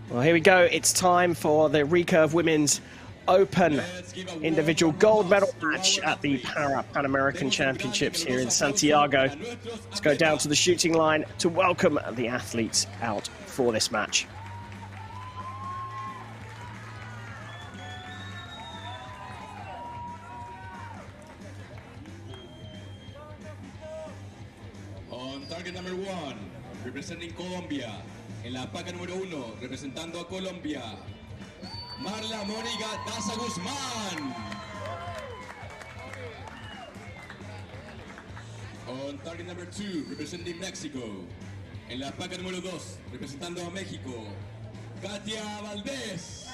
Well, here we go. It's time for the recurve Women's Open individual gold medal match at the Pan American Championships here in Santiago. Let's go down to the shooting line to welcome the athletes out for this match. On target number 1, representing Colombia. En la paca número 1, representando a Colombia, Monica Daza Guzmán. On target number 2, representing Mexico. En la paca número 2, representando a México, Cathia Valdez.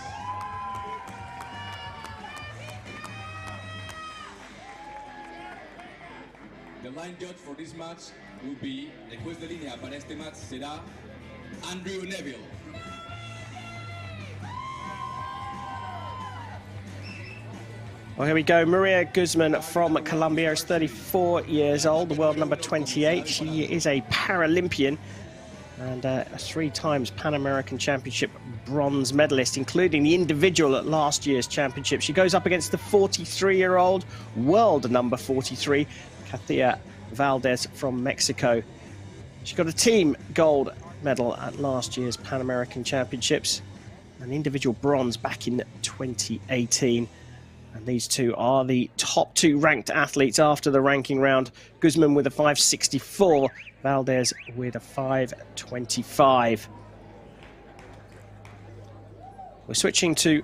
The line judge for this match will be, el juez de línea para este match será Andrew Neville. Well, here we go. Maria Guzman from Colombia is 34 years old, the world number 28. She is a Paralympian and a 3 times Pan American Championship bronze medalist, including the individual at last year's championship. She goes up against the 43-year-old world number 43, Cathia Valdez from Mexico. She got a team gold medal at last year's Pan American Championships, an individual bronze back in 2018. And these two are the top 2 ranked athletes after the ranking round. Guzman with a 5.64, Valdez with a 5.25. We're switching to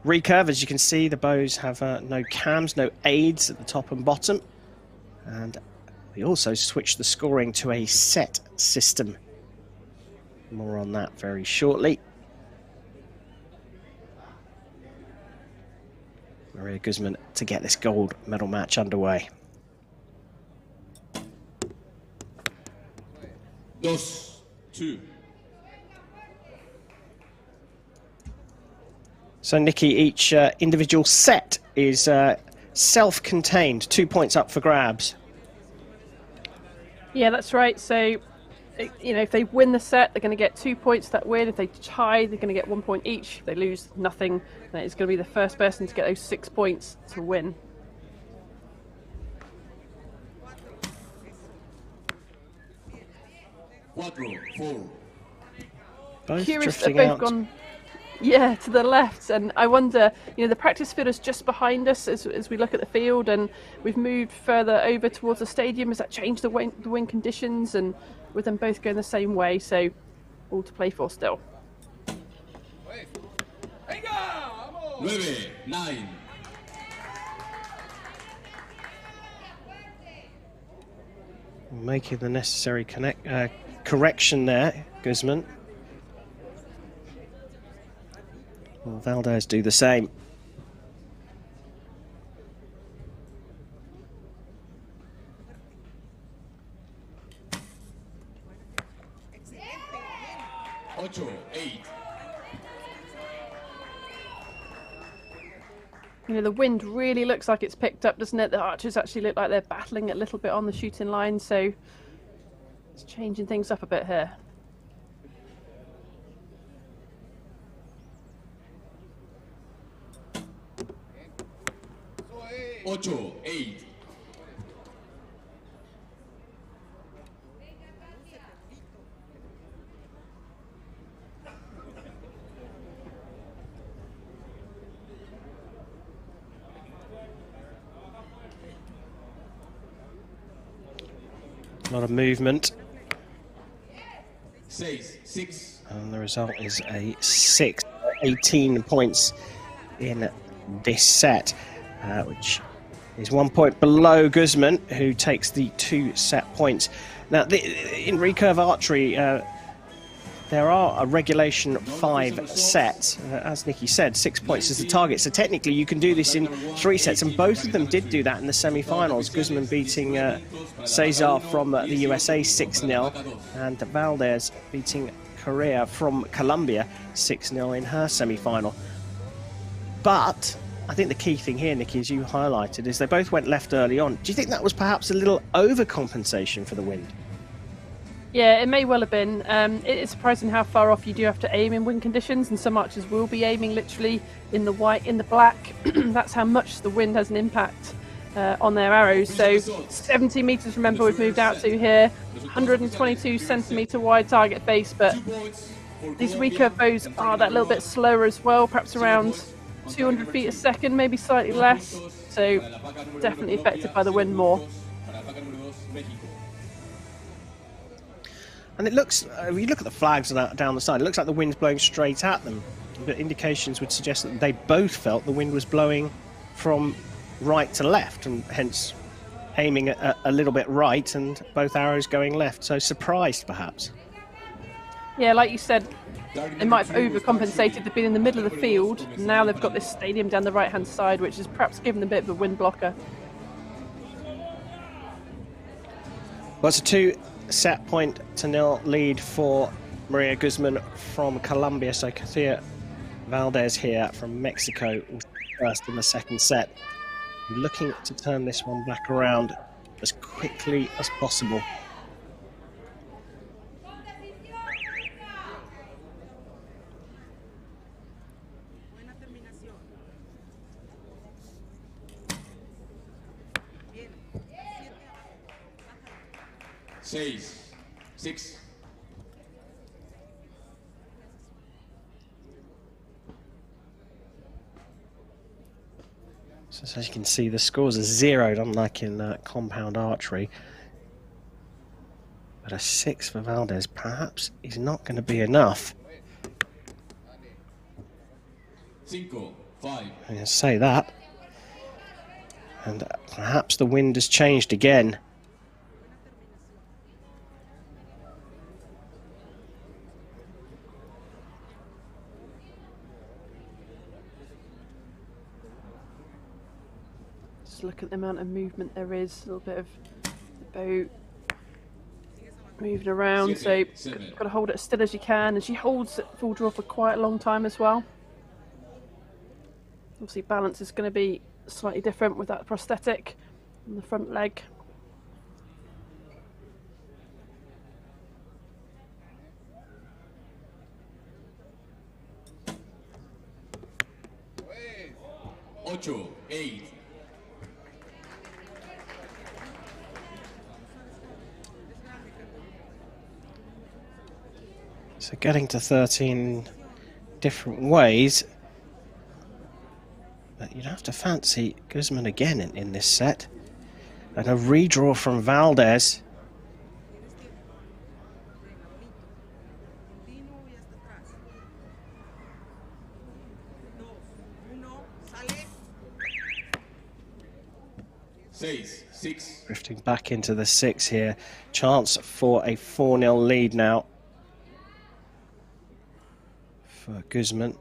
recurve. As you can see, the bows have no cams, no aids at the top and bottom. And we also switched the scoring to a set system. More on that very shortly. Maria Guzman to get this gold medal match underway. 2-2. So, Nikki, each individual set is self-contained, 2 points up for grabs. Yeah, that's right. So, you know, if they win the set, they're going to get 2 points that win. If they tie, they're going to get 1 point each. If they lose, nothing. Then it's going to be the first person to get those 6 points to win. Both Curious drifting they've out. both gone, yeah, to the left. And I wonder, you know, the practice field is just behind us as we look at the field, and we've moved further over towards the stadium. Has that changed the wind conditions? And with them both going the same way, so all to play for still. 9. Making the necessary correction there, Guzman. Well, Valdez do the same. You know, the wind really looks like it's picked up, doesn't it? The archers actually look like they're battling a little bit on the shooting line, so it's changing things up a bit here. 8. A lot of movement. 6. And the result is a 6. 18 points in this set, which is 1 point below Guzman, who takes the 2 set points. Now, in recurve archery, there are a regulation 5 sets. As Nikki said, 6 points is the target. So technically, you can do this in 3 sets, and both of them did do that in the semi-finals. Guzman beating Cesar from the USA 6-0, and Valdez beating Correa from Colombia 6-0 in her semi-final. But I think the key thing here, Nikki, as you highlighted, is they both went left early on. Do you think that was perhaps a little overcompensation for the wind? Yeah, it may well have been. It is surprising how far off you do have to aim in wind conditions, and some archers will be aiming literally in the white, in the black. That's how much the wind has an impact on their arrows. So 70 meters, remember, we've moved out to here. 122 centimeter wide target face, but these recurve bows are that little bit slower as well, perhaps around 200 feet a second, maybe slightly less. So definitely affected by the wind more. And it looks, if you look at the flags down the side, it looks like the wind's blowing straight at them. But indications would suggest that they both felt the wind was blowing from right to left, and hence aiming a little bit right and both arrows going left. So surprised, perhaps. Yeah, like you said, they might have overcompensated. They've been in the middle of the field. Now they've got this stadium down the right-hand side, which is perhaps given a bit of a wind blocker. Well, it's a 2-set-point-to-0 lead for Maria Guzman from Colombia. So Cathia Valdez here from Mexico first in the second set. Looking to turn this one back around as quickly as possible. Six. So as you can see, the scores are zeroed, unlike in compound archery. But a 6 for Valdez perhaps is not going to be enough. 5. I'm going to say that. And perhaps the wind has changed again. Look at the amount of movement there is, a little bit of the boat moving around, so got to hold it as still as you can, and she holds it full draw for quite a long time as well. Obviously balance is going to be slightly different with that prosthetic on the front leg. Eight. So getting to 13 different ways. But you'd have to fancy Guzman again in this set. And a redraw from Valdez. Six. Drifting back into the 6 here. Chance for a 4-0 lead now for Guzman.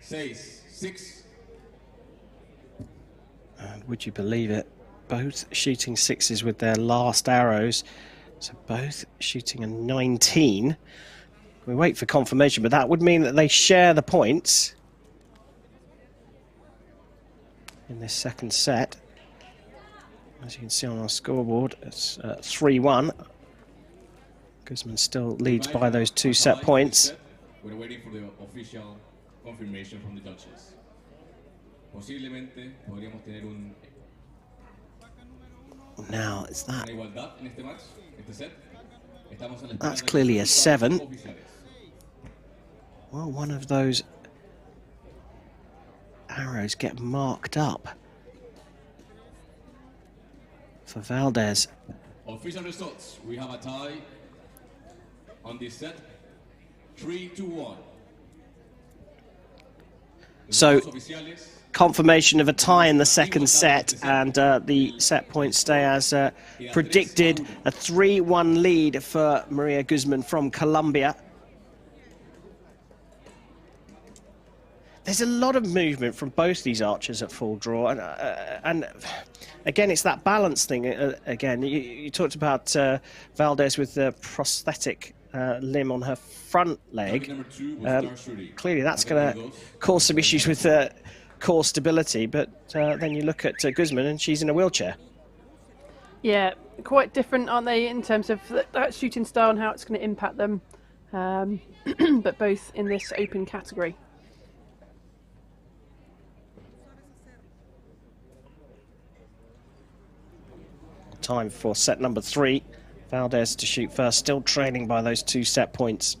Six. And would you believe it? Both shooting 6s with their last arrows. So both shooting a 19. We wait for confirmation, but that would mean that they share the points in this second set. As you can see on our scoreboard, it's 3-1. Guzman still leads by those 2 set points. We're waiting for the official confirmation from the judges. Posiblemente podríamos tener un Now, is that... igualdad en este match, este set. Estamos a la espera That's de clearly a los 7. oficiales. Well, one of those arrows get marked up for Valdez. Official results. We have a tie on this set. 3-1. So, confirmation of a tie in the second set, and the set points stay as predicted. A 3-1 lead for Maria Guzman from Colombia. There's a lot of movement from both these archers at full draw, and again, it's that balance thing. Again, you talked about Valdez with the prosthetic limb on her front leg. Target number 2 was Archery. Clearly that's going to cause some issues with core stability, but then you look at Guzman and she's in a wheelchair. Yeah, quite different, aren't they, in terms of that shooting style and how it's going to impact them, but both in this open category. Time for set number 3. Valdez to shoot first, still trailing by those 2 set points.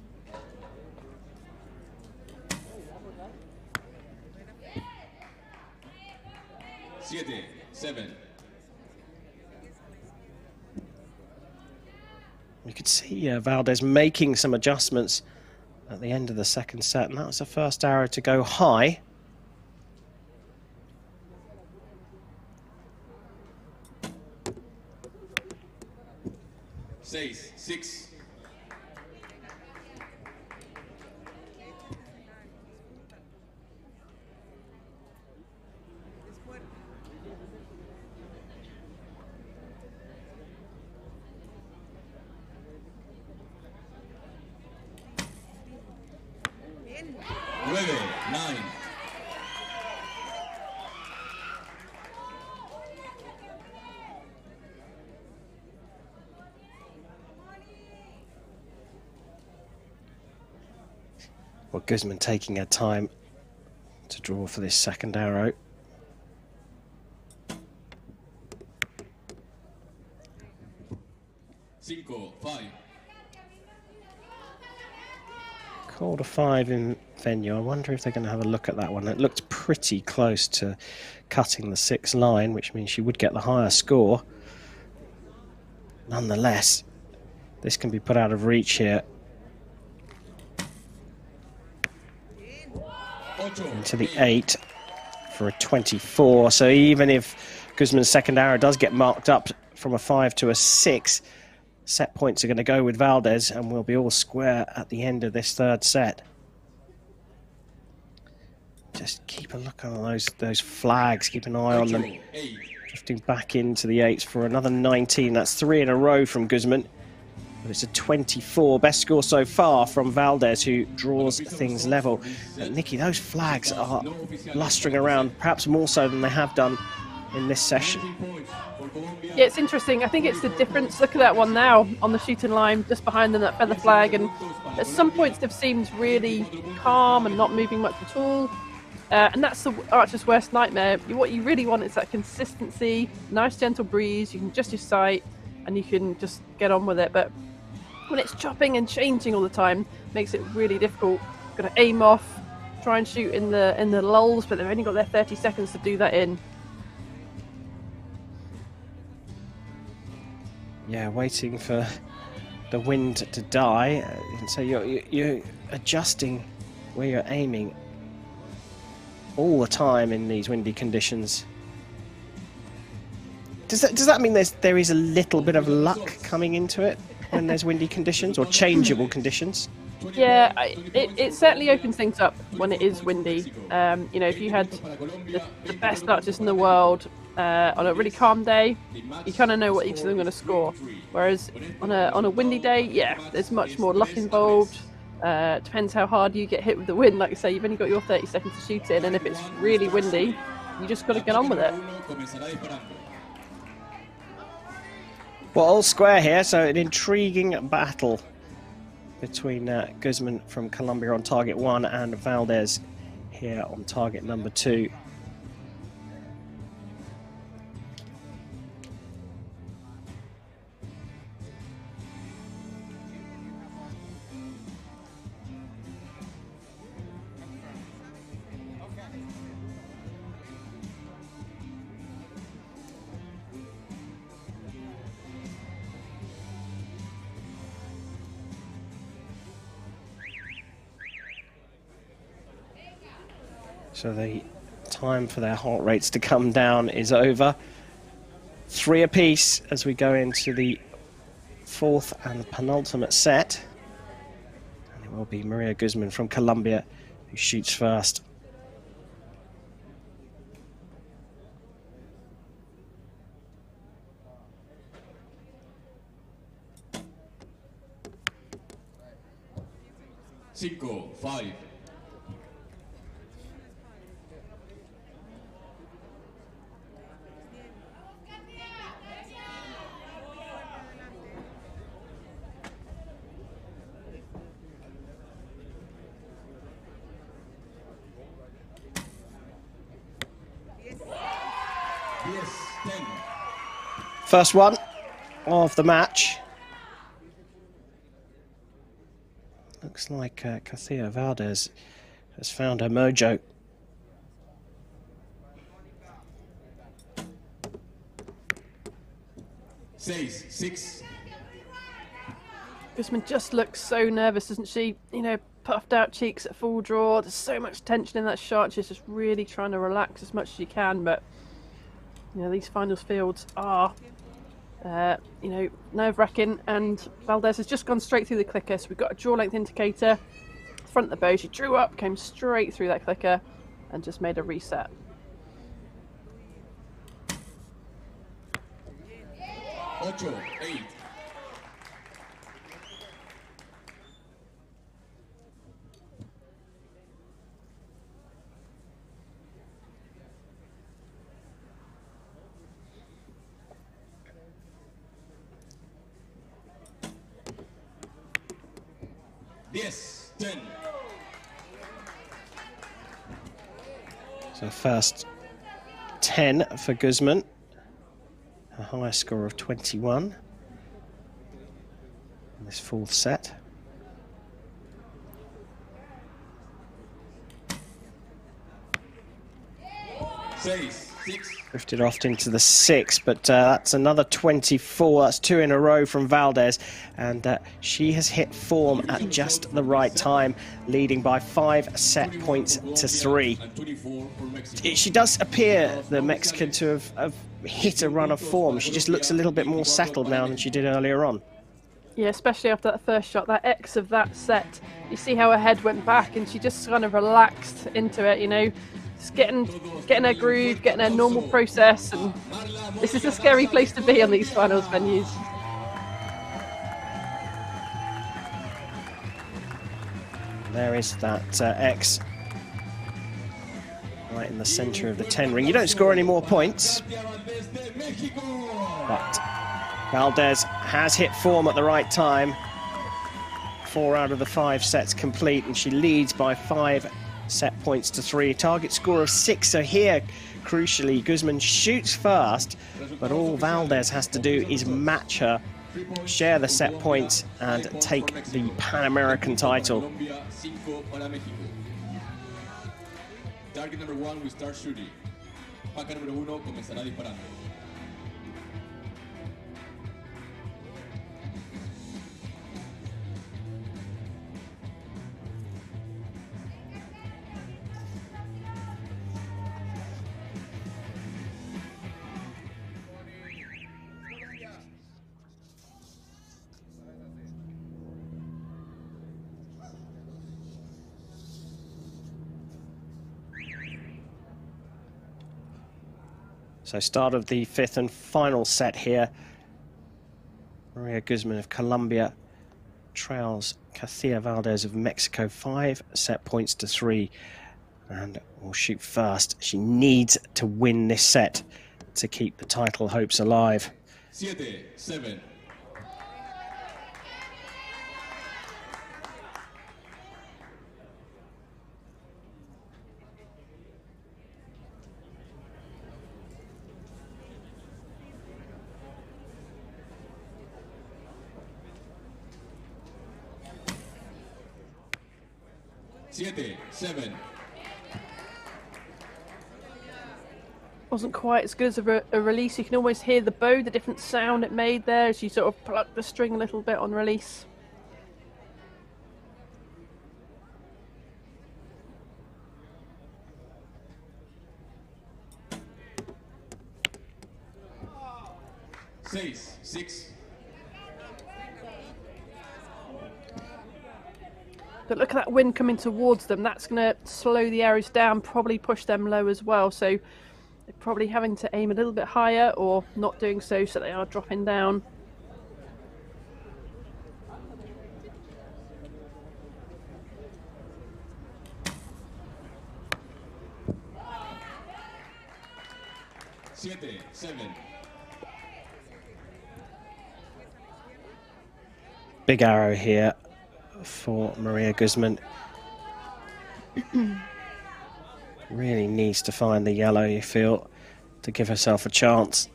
Siete, 7. You could see Valdez making some adjustments at the end of the second set, and that was the first arrow to go high. Six. Nueve, 9. Well, Guzman taking her time to draw for this second arrow. Cinco, 5. Called a 5 in venue. I wonder if they're going to have a look at that one. It looked pretty close to cutting the 6 line, which means she would get the higher score. Nonetheless, this can be put out of reach here. Into the 8 for a 24. So even if Guzman's second arrow does get marked up from a 5 to a 6, set points are going to go with Valdez, and we'll be all square at the end of this third set. Just keep a look on those flags, keep an eye on them. Drifting back into the 8s for another 19. That's 3 in a row from Guzman. But it's a 24, best score so far from Valdez, who draws things level. Nikki, those flags are blustering around, perhaps more so than they have done in this session. Yeah, it's interesting. I think it's the difference. Look at that one now on the shooting line, just behind them, that feather flag. And at some points they've seemed really calm and not moving much at all. And that's the archer's worst nightmare. What you really want is that consistency, nice gentle breeze, you can adjust your sight and you can just get on with it. But when it's chopping and changing all the time, makes it really difficult. Got to aim off, try and shoot in the lulls, but they've only got their 30 seconds to do that in. Yeah, waiting for the wind to die. And so you're adjusting where you're aiming all the time in these windy conditions. Does that mean there is a little bit of luck coming into it when there's windy conditions or changeable conditions? Yeah, it certainly opens things up when it is windy. You know, if you had the best archers in the world on a really calm day, you kind of know what each of them are going to score. Whereas on a windy day, yeah, there's much more luck involved. Depends how hard you get hit with the wind. Like I say, you've only got your 30 seconds to shoot in, and if it's really windy, you just got to get on with it. Well, all square here, so an intriguing battle between Guzman from Colombia on target 1 and Valdez here on target number 2. So the time for their heart rates to come down is over. 3 apiece as we go into the 4th and penultimate set. And it will be Maria Guzman from Colombia who shoots first. 5. First one of the match. Looks like Cathia Valdez has found her mojo. Six. Guzman just looks so nervous, doesn't she? You know, puffed out cheeks at full draw. There's so much tension in that shot. She's just really trying to relax as much as she can. But, you know, these finals fields are, you know, nerve-wracking. And Valdez has just gone straight through the clicker. So we've got a draw length indicator. Front of the bow, she drew up, came straight through that clicker and just made a reset. Eight. Yes, 10. So first 10 for Guzman. A highest score of 21 in this fourth set. Six. Drifted off into the 6, but that's another 24. That's 2 in a row from Valdez, and she has hit form at just the right time, leading by 5 set points to 3. She does appear, the Mexican, to have hit a run of form. She just looks a little bit more settled now than she did earlier on. Yeah, especially after that first shot, that X of that set. You see how her head went back and she just kind of relaxed into it, you know. Just getting her groove, getting her normal process, and this is a scary place to be on these finals venues. There is that X right in the centre of the 10 ring. You don't score any more points, but Valdez has hit form at the right time. 4 out of the 5 sets complete, and she leads by 5 set points to 3. Target score of 6. So here, crucially, Guzman shoots fast, but all Valdez has to do is match her, share the set points, and take the Pan American title. Target number 1 will start shooting. Paca número 1 comenzará disparando. So start of the 5th and final set here. Maria Guzman of Colombia trails Cathia Valdez of Mexico 5 set points to 3, and will shoot first. She needs to win this set to keep the title hopes alive. 7. Seven. Wasn't quite as good as a release. You can almost hear the bow, the different sound it made there as you sort of plucked the string a little bit on release. Six. But look at that wind coming towards them. That's going to slow the arrows down, probably push them low as well. So they're probably having to aim a little bit higher or not doing so they are dropping down. 7. Big arrow here for Maria Guzman. Really needs to find the yellow, you feel, to give herself a chance.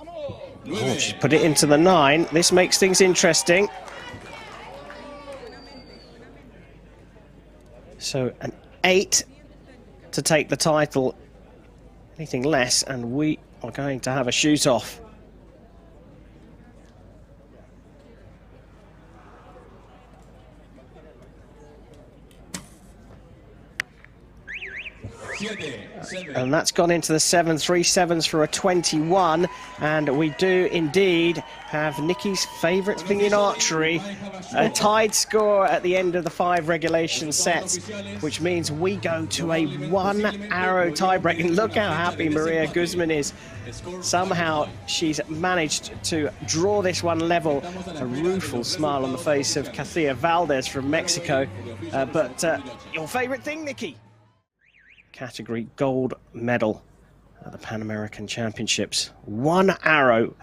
Oh, she's put it into the 9. This makes things interesting. So an 8 to take the title. Anything less and we are going to have a shoot off. And that's gone into the 7, 3 7s for a 21. And we do indeed have Nikki's favourite thing in archery, a tied score at the end of the 5 regulation sets, which means we go to a 1-arrow tiebreak. And look how happy Maria Guzman is. Somehow she's managed to draw this one level. A rueful smile on the face of Cathia Valdez from Mexico. But your favourite thing, Nikki? Category gold medal at the Pan American Championships. 1 arrow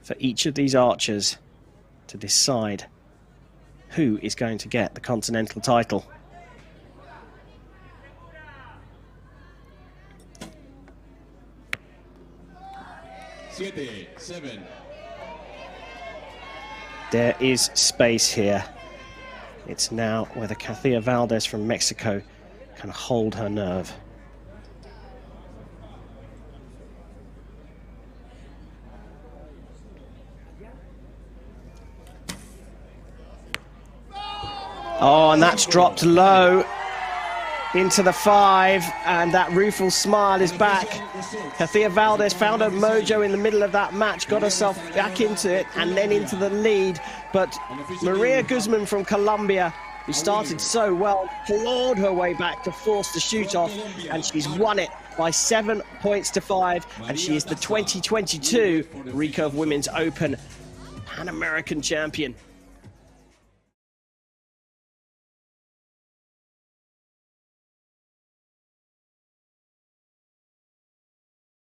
for each of these archers to decide who is going to get the continental title. Seven. There is space here. It's now whether Cathia Valdez from Mexico can hold her nerve. Oh, and that's dropped low into the 5, and that rueful smile is back. Cathia Valdez found her mojo in the middle of that match, got herself back into it, and then into the lead. But Maria Guzman from Colombia, who started so well, clawed her way back to force the shoot-off, and she's won it by 7 points to 5, and she is the 2022 Recurve Women's Open Pan American champion.